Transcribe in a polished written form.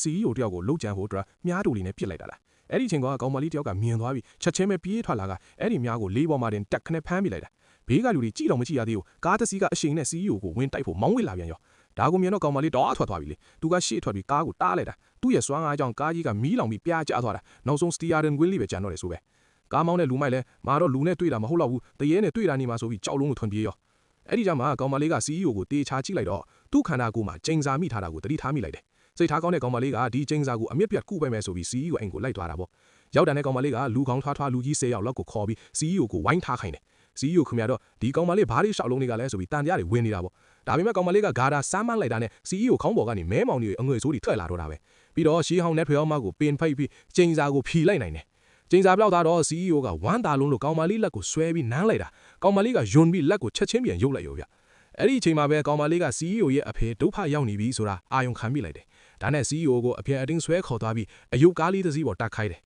CEO တယောက်ကိုလှုပ်ကြံဖို့အတွက်မြားတူလီနဲ့ပြစ်လိုက်တာလားအဲ့ဒီအချိန်ကကောင်မလေးတယောက်ကမြင်သွားပြီးချက်ချင်းပဲပြေးထွက်လာကအဲ့ဒီမြားကိုလေးပေါ်မှာတင်တက်ခနဲ့ဖမ်းမိလိုက်တာဘေးကလူတွေကြည့်တော့မကြည့်ရသေးဘူးကားတစ်စီးကအရှိန်နဲ့ CEO ကိုဝင်တိုက်ဖို့မောင်းဝစ်လာပြန်ရောဒါကိုမြင်တော့ကောင်မလေးတော့ထွက်သွားပြီလေသူကရှေ့ထွက်ပြီးကားကိုတားလိုက်တာသူ့ရဲ့စွမ်းအားကြောင့်ကားကြီးကမီးလောင်ပြီးပြားကျသွားတာနောက်ဆုံးစတီယာဒင်ဝင်းလေးပဲကျန်တော့တယ်ဆိုပဲကားမောင်းတဲ့လူမိုက်လဲမာတော့လူနဲ့တွေ့တာမဟုတ်တော့ဘူးတရေနဲ့တွေ့တာနေမှာဆိုပြီးကြောက်လုံးကိုထွန်ပြေးရောအဲ့ဒီကြမှာကောင်မလေးက CEO ကိုတေချာကြည့်လိုက်တော့သူ့ခန္ဓာကိုယ်မှာကျိန်စာမိထားတာကိုတတိထားမိလိုက်တယ်စိတ်ထားကောင်းတဲ့ကောင်မလေးကဒီကျိန်စာကိုအမြင့်ပြတ်ကုပဲမယ်ဆိုပြီး CEO အိမ်ကိုလိုက်သွားတာပေါ့ရောက်တဲ့ကောင်မလေးကလူကောင်းထွားလူကြီး10ယောက်လောက်ကိုခေါ်ပြီး CEO ကိုဝိုင်းထားခိုင်းတယ် CEO ခင်ဗျာတော့ဒီကောင်မလေးဘားလေးရှောက်လုံးတွေကလဲဆိုပြီးတန်တရားတွေဝင်နေတာပေါ့ဒါပေမဲ့ကောင်မလေးကဂါတာစမ်းမလိုက်တာနဲ့ CEO ခေါင်းပေါ်ကနေမဲမောင်တွေအငွေဆိုးတွေထွက်လာတော့တာပဲပြီးတော့ရှီဟောင်းနဲ့ထွေအောင်မကိုပင်ဖိတ်ပြီးကျိန်စာကိုဖြီလိုက်နိုင်တယ်ကျိန်စာပြောက်သားတော့ CEO ကဝမ်းသာလုံးလို့ကောင်မလေးလက်ကိုဆွဲပြီးနမ်းလိုက်တာကောင်မလေးကယွန်ပြီးလက်ကိုချက်ချင်းပြန်ရုပ်လိုက်ရောဗျအဲ့ဒီအချိန်မှာပဲကောင်မလေးက CEO ရဲ့အဖေဒုက္ခရောက်နေပြီဆိုတာအာယုံခံမိလိုက်တယ်ဒါနဲ့ CEO ကိုအပြန်အတင်းဆွဲခေါ်သွားပြီးအယုတ်ကားလေးတစ်စီးပေါ်တက်ခိုင်းတယ်